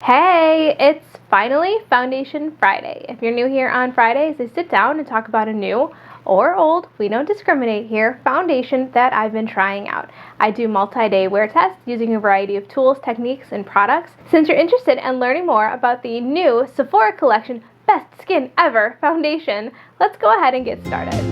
Hey, it's finally Foundation Friday. If you're new here on Fridays, I sit down and talk about a new or old, we don't discriminate here, foundation that I've been trying out. I do multi-day wear tests using a variety of tools, techniques, and products. Since you're interested in learning more about the new Sephora collection Best Skin Ever foundation, let's go ahead and get started.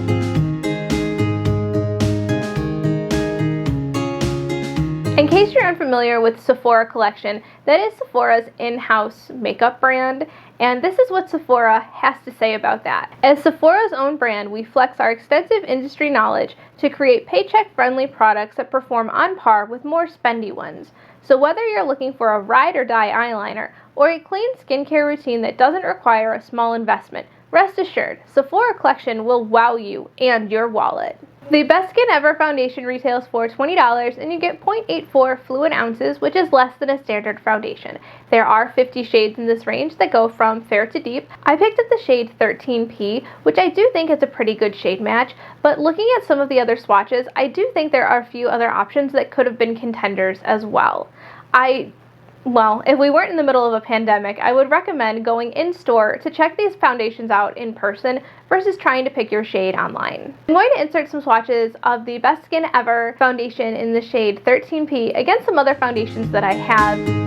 In case you're unfamiliar with Sephora collection, that is Sephora's in-house makeup brand, and this is what Sephora has to say about that. As Sephora's own brand, we flex our extensive industry knowledge to create paycheck-friendly products that perform on par with more spendy ones. So whether you're looking for a ride or die eyeliner or a clean skincare routine that doesn't require a small investment, rest assured, Sephora collection will wow you and your wallet. The Best Skin Ever foundation retails for $20 and you get 0.84 fluid ounces, which is less than a standard foundation. There are 50 shades in this range that go from fair to deep. I picked up the shade 13P, which I do think is a pretty good shade match, but looking at some of the other swatches, I do think there are a few other options that could have been contenders as well. Well, if we weren't in the middle of a pandemic, I would recommend going in-store to check these foundations out in person versus trying to pick your shade online. I'm going to insert some swatches of the Best Skin Ever foundation in the shade 13P against some other foundations that I have.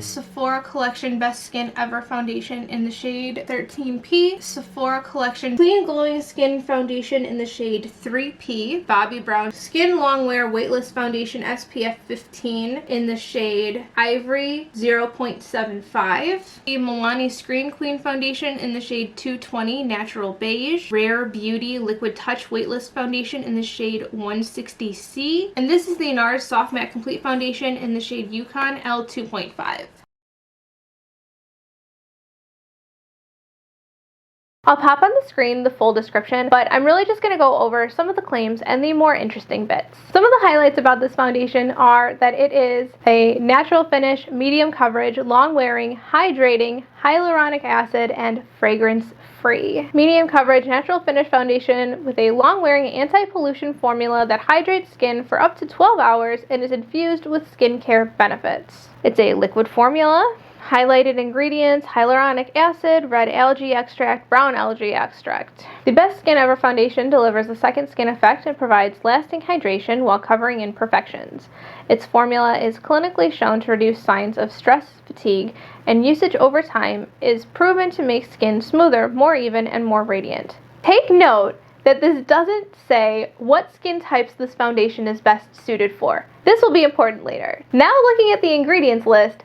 Sephora Collection Best Skin Ever Foundation in the shade 13P. Sephora Collection Clean Glowing Skin Foundation in the shade 3P. Bobbi Brown Skin Longwear Weightless Foundation SPF 15 in the shade Ivory 0.75. The Milani Screen Queen Foundation in the shade 220 Natural Beige. Rare Beauty Liquid Touch Weightless Foundation in the shade 160C. And this is the Nars Soft Matte Complete Foundation in the shade Yukon L2.5. I'll pop on the screen the full description, but I'm really just going to go over some of the claims and the more interesting bits. Some of the highlights about this foundation are that it is a natural finish, medium coverage, long wearing, hydrating, hyaluronic acid, and fragrance free. Medium coverage, natural finish foundation with a long wearing anti-pollution formula that hydrates skin for up to 12 hours and is infused with skincare benefits. It's a liquid formula. Highlighted ingredients: hyaluronic acid, red algae extract, brown algae extract. The Best Skin Ever foundation delivers a second skin effect and provides lasting hydration while covering imperfections. Its formula is clinically shown to reduce signs of stress, fatigue, and usage over time is proven to make skin smoother, more even, and more radiant. Take note that this doesn't say what skin types this foundation is best suited for. This will be important later. Now looking at the ingredients list,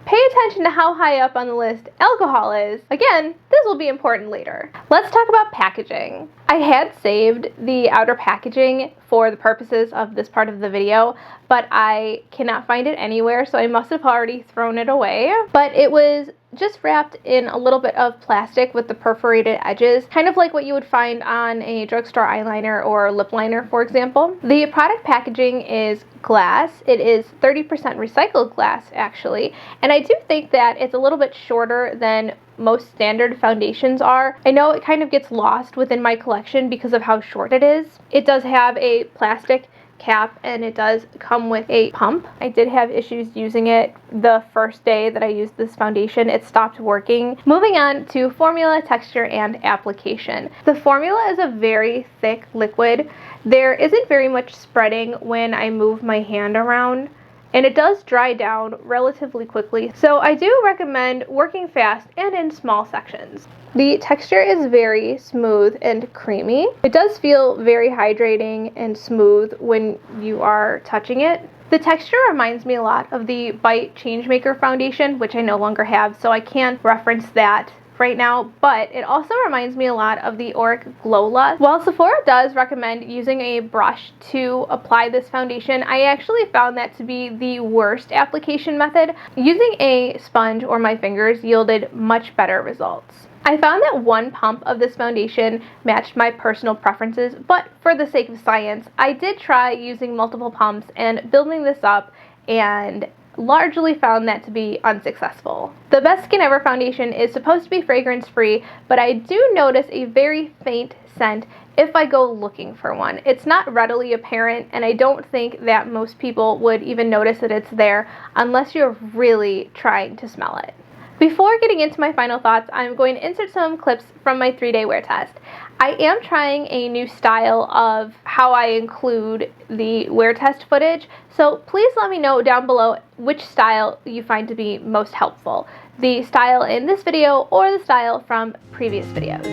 pay attention to how high up on the list alcohol is. Again, this will be important later. Let's talk about packaging. I had saved the outer packaging for the purposes of this part of the video, but I cannot find it anywhere, so I must have already thrown it away. But it was just wrapped in a little bit of plastic with the perforated edges, kind of like what you would find on a drugstore eyeliner or lip liner, for example. The product packaging is glass. It is 30% recycled glass, actually, and I do think that it's a little bit shorter than most standard foundations are. I know it kind of gets lost within my collection because of how short it is. It does have a plastic cap and it does come with a pump. I did have issues using it the first day that I used this foundation. It stopped working. Moving on to formula, texture, and application. The formula is a very thick liquid. There isn't very much spreading when I move my hand around, and it does dry down relatively quickly, so I do recommend working fast and in small sections. The texture is very smooth and creamy. It does feel very hydrating and smooth when you are touching it. The texture reminds me a lot of the Bite Changemaker foundation, which I no longer have, so I can't reference that right now, but it also reminds me a lot of the Auric Glow Lust. While Sephora does recommend using a brush to apply this foundation, I actually found that to be the worst application method. Using a sponge or my fingers yielded much better results. I found that one pump of this foundation matched my personal preferences, but for the sake of science, I did try using multiple pumps and building this up, and largely found that to be unsuccessful. The Best Skin Ever foundation is supposed to be fragrance free, but I do notice a very faint scent if I go looking for one. It's not readily apparent, and I don't think that most people would even notice that it's there unless you're really trying to smell it. Before getting into my final thoughts, I'm going to insert some clips from my 3-day wear test. I am trying a new style of how I include the wear test footage, so please let me know down below which style you find to be most helpful. The style in this video or the style from previous videos.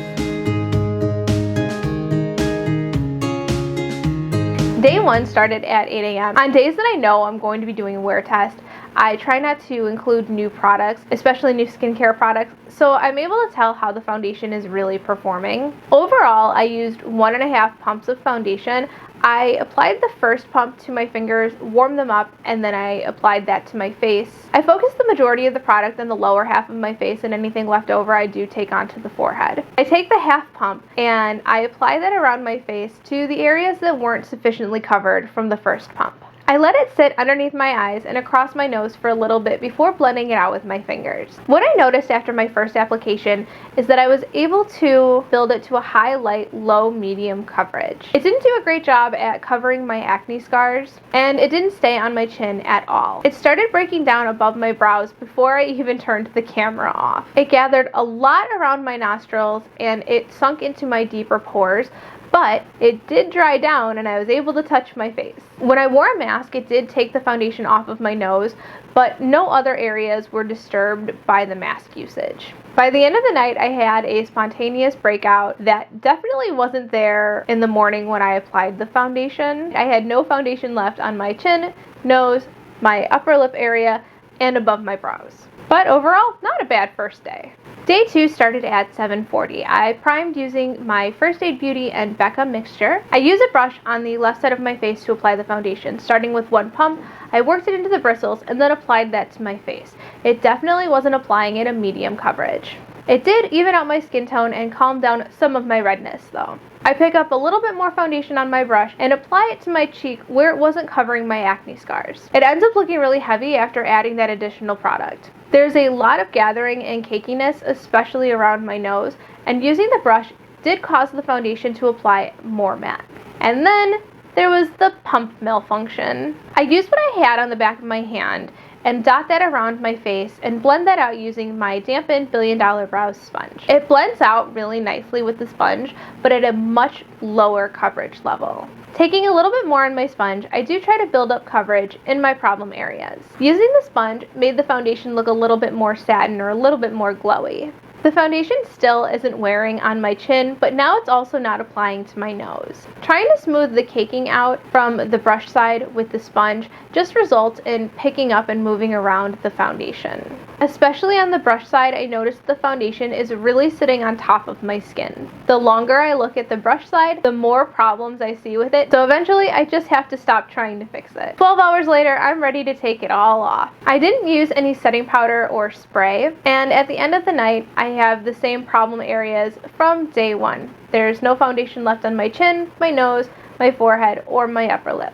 Day 1 started at 8 a.m. On days that I know I'm going to be doing a wear test, I try not to include new products, especially new skincare products, so I'm able to tell how the foundation is really performing. Overall, I used 1.5 pumps of foundation. I applied the first pump to my fingers, warmed them up, and then I applied that to my face. I focused the majority of the product on the lower half of my face, and anything left over I do take onto the forehead. I take the half pump and I apply that around my face to the areas that weren't sufficiently covered from the first pump. I let it sit underneath my eyes and across my nose for a little bit before blending it out with my fingers. What I noticed after my first application is that I was able to build it to a high, light, low, medium coverage. It didn't do a great job at covering my acne scars, and it didn't stay on my chin at all. It started breaking down above my brows before I even turned the camera off. It gathered a lot around my nostrils and it sunk into my deeper pores, but it did dry down and I was able to touch my face. When I wore a mask, it did take the foundation off of my nose, but no other areas were disturbed by the mask usage. By the end of the night, I had a spontaneous breakout that definitely wasn't there in the morning when I applied the foundation. I had no foundation left on my chin, nose, my upper lip area, and above my brows. But overall, not a bad first day. Day 2 started at 7:40. I primed using my First Aid Beauty and Becca mixture. I used a brush on the left side of my face to apply the foundation. Starting with one pump, I worked it into the bristles and then applied that to my face. It definitely wasn't applying it a medium coverage. It did even out my skin tone and calm down some of my redness though. I pick up a little bit more foundation on my brush and apply it to my cheek where it wasn't covering my acne scars. It ends up looking really heavy after adding that additional product. There's a lot of gathering and cakiness, especially around my nose, and using the brush did cause the foundation to apply more matte. And then there was the pump malfunction. I used what I had on the back of my hand and dot that around my face and blend that out using my dampened Billion Dollar Brows sponge. It blends out really nicely with the sponge, but at a much lower coverage level. Taking a little bit more on my sponge, I do try to build up coverage in my problem areas. Using the sponge made the foundation look a little bit more satin or a little bit more glowy. The foundation still isn't wearing on my chin, but now it's also not applying to my nose. Trying to smooth the caking out from the brush side with the sponge just results in picking up and moving around the foundation. Especially on the brush side, I noticed the foundation is really sitting on top of my skin. The longer I look at the brush side, the more problems I see with it, so eventually I just have to stop trying to fix it. 12 hours later, I'm ready to take it all off. I didn't use any setting powder or spray, and at the end of the night, I have the same problem areas from day 1. There's no foundation left on my chin, my nose, my forehead, or my upper lip.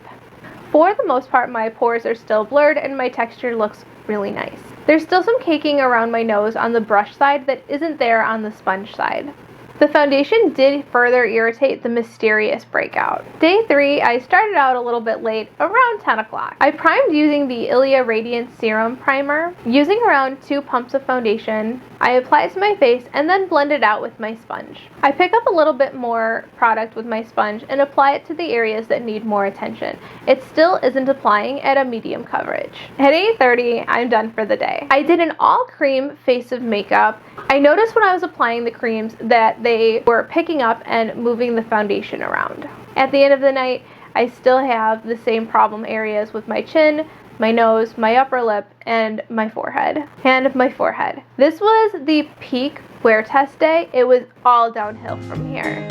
For the most part, my pores are still blurred and my texture looks really nice. There's still some caking around my nose on the brush side that isn't there on the sponge side. The foundation did further irritate the mysterious breakout. Day 3, I started out a little bit late, around 10 o'clock. I primed using the Ilia Radiant Serum Primer. Using around 2 pumps of foundation, I apply it to my face and then blend it out with my sponge. I pick up a little bit more product with my sponge and apply it to the areas that need more attention. It still isn't applying at a medium coverage. At 8:30, I'm done for the day. I did an all cream face of makeup. I noticed when I was applying the creams that they were picking up and moving the foundation around. At the end of the night, I still have the same problem areas with my chin, my nose, my upper lip, and my forehead. This was the peak wear test day. It was all downhill from here.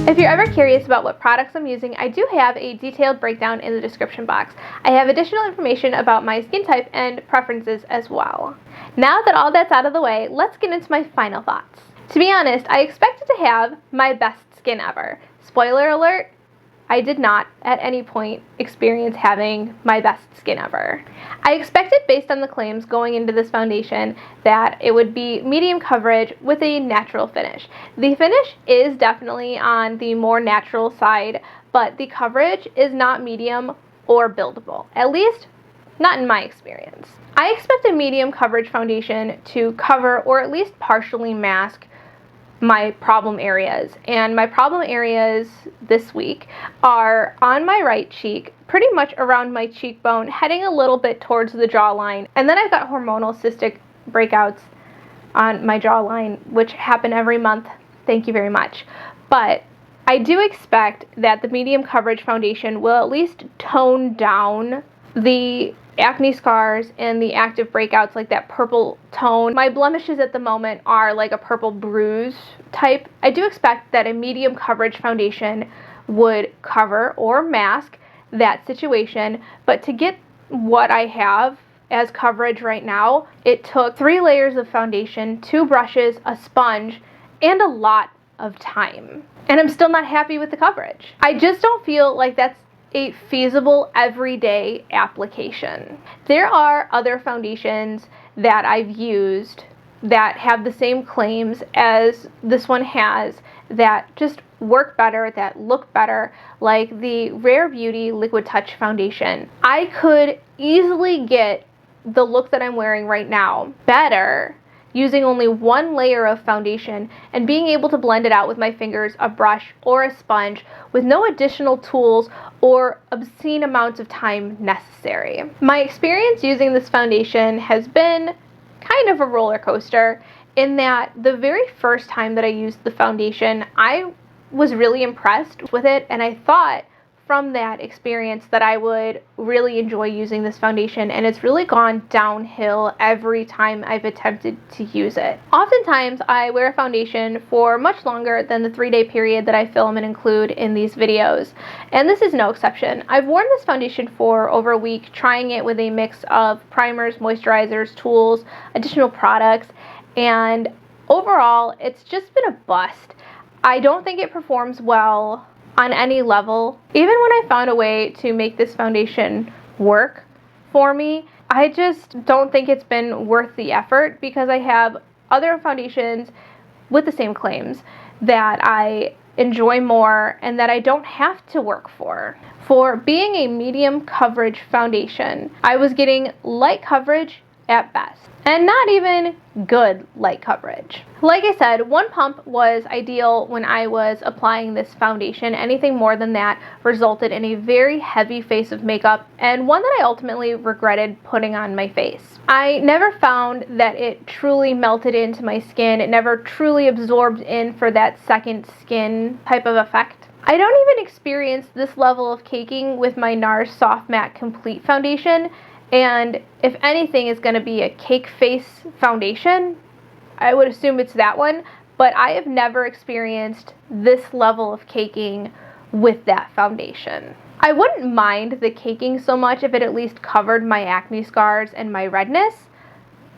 If you're ever curious about what products I'm using, I do have a detailed breakdown in the description box. I have additional information about my skin type and preferences as well. Now that all that's out of the way, let's get into my final thoughts. To be honest, I expected to have my best skin ever. Spoiler alert, I did not at any point experience having my best skin ever. I expected, based on the claims going into this foundation, that it would be medium coverage with a natural finish. The finish is definitely on the more natural side, but the coverage is not medium or buildable, at least not in my experience. I expect a medium coverage foundation to cover or at least partially mask my problem areas, and my problem areas this week are on my right cheek, pretty much around my cheekbone, heading a little bit towards the jawline, and then I've got hormonal cystic breakouts on my jawline, which happen every month. Thank you very much. But I do expect that the medium coverage foundation will at least tone down the acne scars and the active breakouts, like that purple tone. My blemishes at the moment are like a purple bruise type. I do expect that a medium coverage foundation would cover or mask that situation, but to get what I have as coverage right now, it took 3 layers of foundation, 2 brushes, a sponge, and a lot of time. And I'm still not happy with the coverage. I just don't feel like that's a feasible everyday application. There are other foundations that I've used that have the same claims as this one has, that just work better, that look better, like the Rare Beauty Liquid Touch foundation. I could easily get the look that I'm wearing right now better using only 1 layer of foundation and being able to blend it out with my fingers, a brush, or a sponge with no additional tools or obscene amounts of time necessary. My experience using this foundation has been kind of a roller coaster, in that the very first time that I used the foundation, I was really impressed with it, and I thought from that experience that I would really enjoy using this foundation, and it's really gone downhill every time I've attempted to use it. Oftentimes I wear a foundation for much longer than the 3-day period that I film and include in these videos, and this is no exception. I've worn this foundation for over a week, trying it with a mix of primers, moisturizers, tools, additional products, and overall it's just been a bust. I don't think it performs well on any level. Even when I found a way to make this foundation work for me, I just don't think it's been worth the effort, because I have other foundations with the same claims that I enjoy more and that I don't have to work for. For being a medium coverage foundation, I was getting light coverage at best, and not even good light coverage. Like I said, 1 pump was ideal when I was applying this foundation. Anything more than that resulted in a very heavy face of makeup, and one that I ultimately regretted putting on my face. I never found that it truly melted into my skin. It never truly absorbed in for that second skin type of effect. I don't even experience this level of caking with my Nars Soft Matte Complete foundation, and if anything is going to be a cake face foundation, I would assume it's that one, but I have never experienced this level of caking with that foundation. I wouldn't mind the caking so much if it at least covered my acne scars and my redness,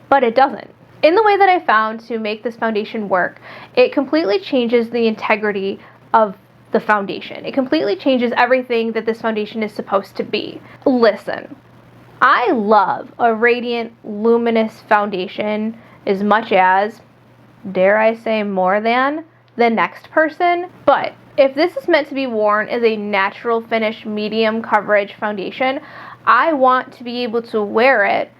but it doesn't. In the way that I found to make this foundation work, it completely changes the integrity of the foundation. It completely changes everything that this foundation is supposed to be. Listen, I love a radiant, luminous foundation as much as, dare I say, more than the next person. But if this is meant to be worn as a natural finish, medium coverage foundation, I want to be able to wear it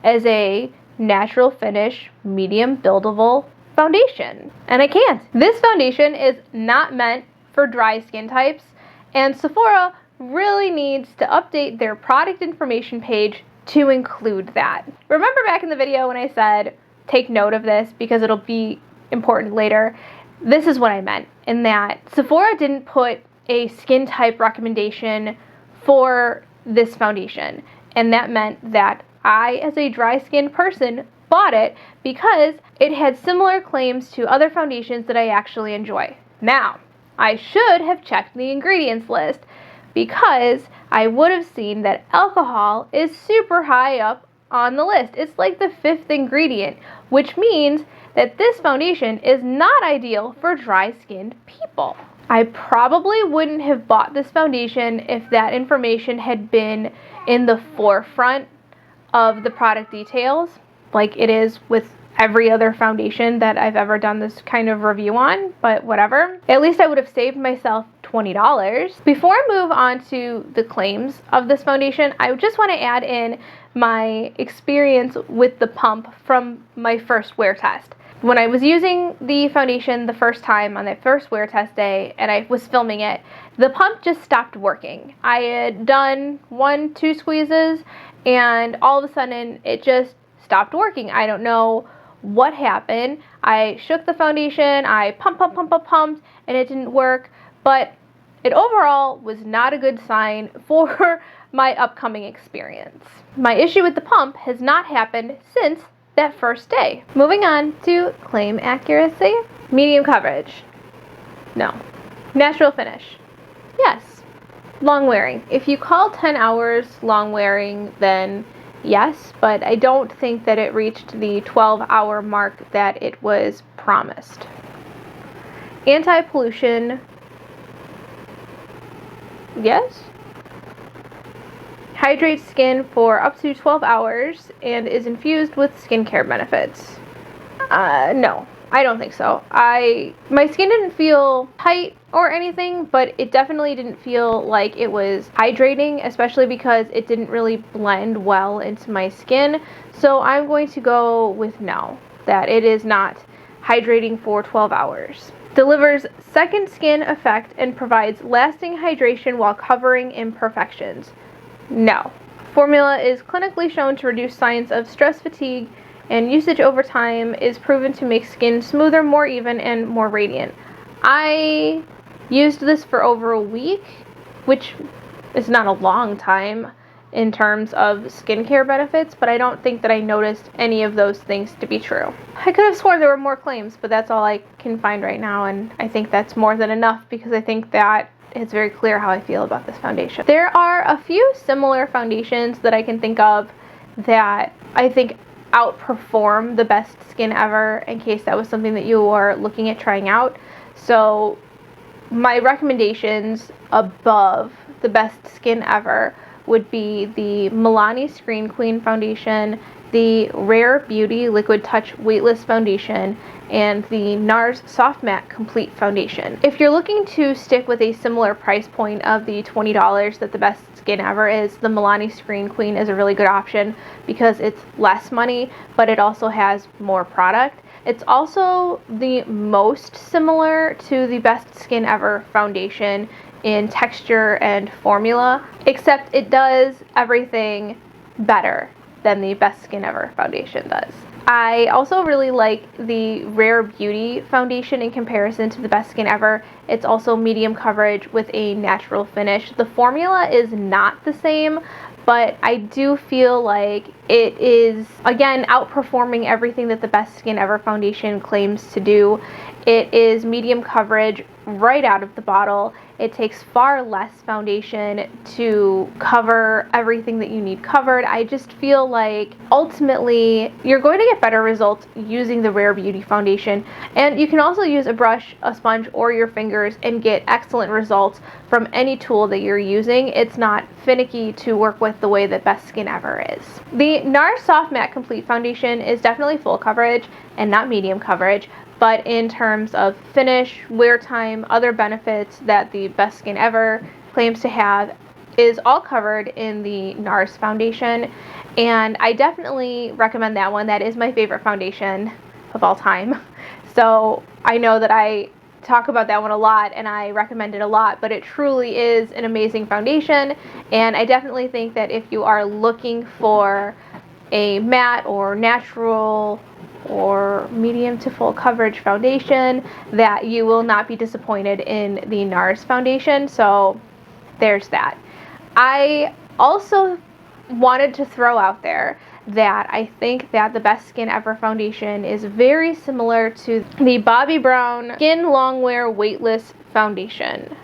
as a natural finish, medium buildable foundation. And I can't. This foundation is not meant for dry skin types, and Sephora really needs to update their product information page to include that. Remember back in the video when I said, take note of this because it'll be important later? This is what I meant, in that Sephora didn't put a skin type recommendation for this foundation, and that meant that I, as a dry skin person, bought it because it had similar claims to other foundations that I actually enjoy. Now, I should have checked the ingredients list, because I would have seen that alcohol is super high up on the list. It's like the 5th ingredient, which means that this foundation is not ideal for dry-skinned people. I probably wouldn't have bought this foundation if that information had been in the forefront of the product details, like it is with every other foundation that I've ever done this kind of review on, but whatever. At least I would have saved myself $20. Before I move on to the claims of this foundation, I just want to add in my experience with the pump from my first wear test. When I was using the foundation the first time on that first wear test day and I was filming it, the pump just stopped working. I had done 1-2 squeezes and all of a sudden it just stopped working. I don't know what happened. I shook the foundation, I pumped, and it didn't work, but it overall was not a good sign for my upcoming experience. My issue with the pump has not happened since that first day. Moving on to claim accuracy. Medium coverage. No. Natural finish. Yes. Long wearing. If you call 10 hours long wearing, then yes, but I don't think that it reached the 12-hour mark that it was promised. Anti-pollution. Yes. Hydrates skin for up to 12 hours and is infused with skincare benefits. No, I don't think so. My skin didn't feel tight or anything, but it definitely didn't feel like it was hydrating, especially because it didn't really blend well into my skin. So I'm going to go with no, that it is not hydrating for 12 hours. Delivers second skin effect and provides lasting hydration while covering imperfections. No. Formula is clinically shown to reduce signs of stress fatigue, and usage over time is proven to make skin smoother, more even, and more radiant. I used this for over a week, which is not a long time in terms of skincare benefits, but I don't think that I noticed any of those things to be true. I could have sworn there were more claims, but that's all I can find right now, and I think that's more than enough because I think that it's very clear how I feel about this foundation. There are a few similar foundations that I can think of that I think outperform the Best Skin Ever, in case that was something that you were looking at trying out. So my recommendations above the Best Skin Ever would be the Milani Screen Queen foundation, the Rare Beauty Liquid Touch Weightless foundation, and the Nars Soft Matte Complete foundation. If you're looking to stick with a similar price point of the $20 that the Best Skin Ever is, the Milani Screen Queen is a really good option because it's less money, but it also has more product. It's also the most similar to the Best Skin Ever foundation in texture and formula, except it does everything better than the Best Skin Ever foundation does. I also really like the Rare Beauty foundation in comparison to the Best Skin Ever. It's also medium coverage with a natural finish. The formula is not the same, but I do feel like it is, again, outperforming everything that the Best Skin Ever foundation claims to do. It is medium coverage right out of the bottle. It takes far less foundation to cover everything that you need covered. I just feel like ultimately you're going to get better results using the Rare Beauty foundation, and you can also use a brush, a sponge, or your fingers and get excellent results from any tool that you're using. It's not finicky to work with the way that Best Skin Ever is. The Nars Soft Matte Complete foundation is definitely full coverage and not medium coverage, but in terms of finish, wear time, other benefits that the Best Skin Ever claims to have is all covered in the Nars foundation, and I definitely recommend that one. That is my favorite foundation of all time. So I know that I talk about that one a lot and I recommend it a lot, but it truly is an amazing foundation, and I definitely think that if you are looking for a matte or natural or medium to full coverage foundation, that you will not be disappointed in the Nars foundation. So there's that. I also wanted to throw out there that I think that the Best Skin Ever foundation is very similar to the Bobbi Brown Skin Longwear Weightless foundation.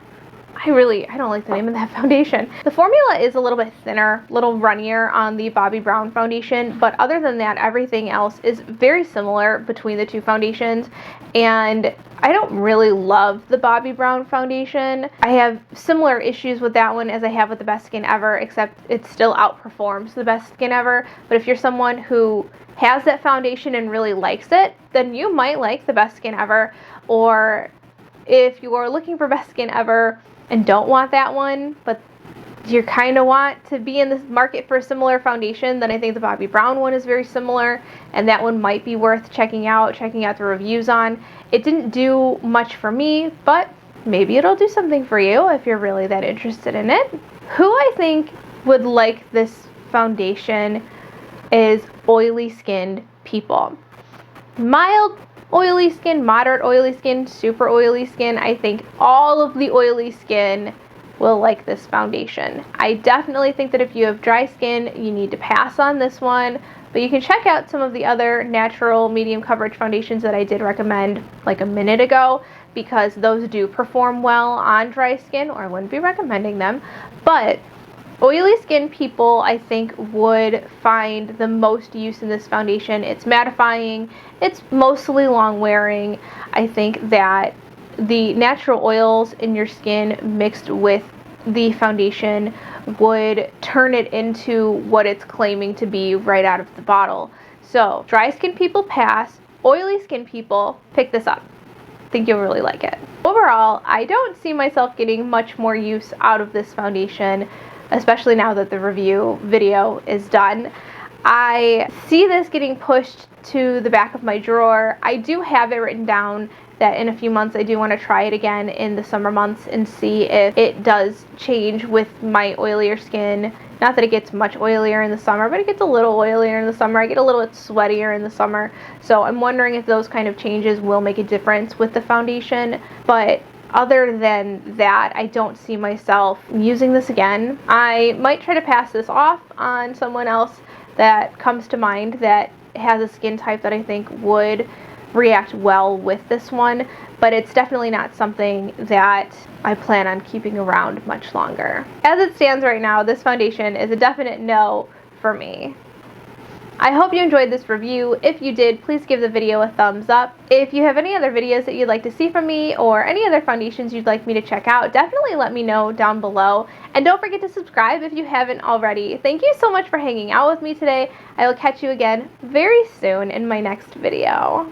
I don't like the name of that foundation. The formula is a little bit thinner, a little runnier on the Bobbi Brown foundation, but other than that, everything else is very similar between the two foundations, and I don't really love the Bobbi Brown foundation. I have similar issues with that one as I have with the Best Skin Ever, except it still outperforms the Best Skin Ever. But if you're someone who has that foundation and really likes it, then you might like the Best Skin Ever. Or if you are looking for Best Skin Ever and don't want that one, but you kind of want to be in the market for a similar foundation, then I think the Bobbi Brown one is very similar, and that one might be worth checking out the reviews on. It didn't do much for me, but maybe it'll do something for you if you're really that interested in it. Who I think would like this foundation is oily skinned people. Mild oily skin, moderate oily skin, super oily skin. I think all of the oily skin will like this foundation. I definitely think that if you have dry skin, you need to pass on this one, but you can check out some of the other natural medium coverage foundations that I did recommend like a minute ago, because those do perform well on dry skin, or I wouldn't be recommending them. But oily skin people, I think, would find the most use in this foundation. It's mattifying, it's mostly long wearing. I think that the natural oils in your skin mixed with the foundation would turn it into what it's claiming to be right out of the bottle. So dry skin people pass, oily skin people pick this up. I think you'll really like it. Overall, I don't see myself getting much more use out of this foundation, especially now that the review video is done. I see this getting pushed to the back of my drawer. I do have it written down that in a few months I do want to try it again in the summer months and see if it does change with my oilier skin. Not that it gets much oilier in the summer, but it gets a little oilier in the summer. I get a little bit sweatier in the summer. So I'm wondering if those kind of changes will make a difference with the foundation. But other than that, I don't see myself using this again. I might try to pass this off on someone else that comes to mind that has a skin type that I think would react well with this one, but it's definitely not something that I plan on keeping around much longer. As it stands right now, this foundation is a definite no for me. I hope you enjoyed this review. If you did, please give the video a thumbs up. If you have any other videos that you'd like to see from me, or any other foundations you'd like me to check out, definitely let me know down below. And don't forget to subscribe if you haven't already. Thank you so much for hanging out with me today. I will catch you again very soon in my next video.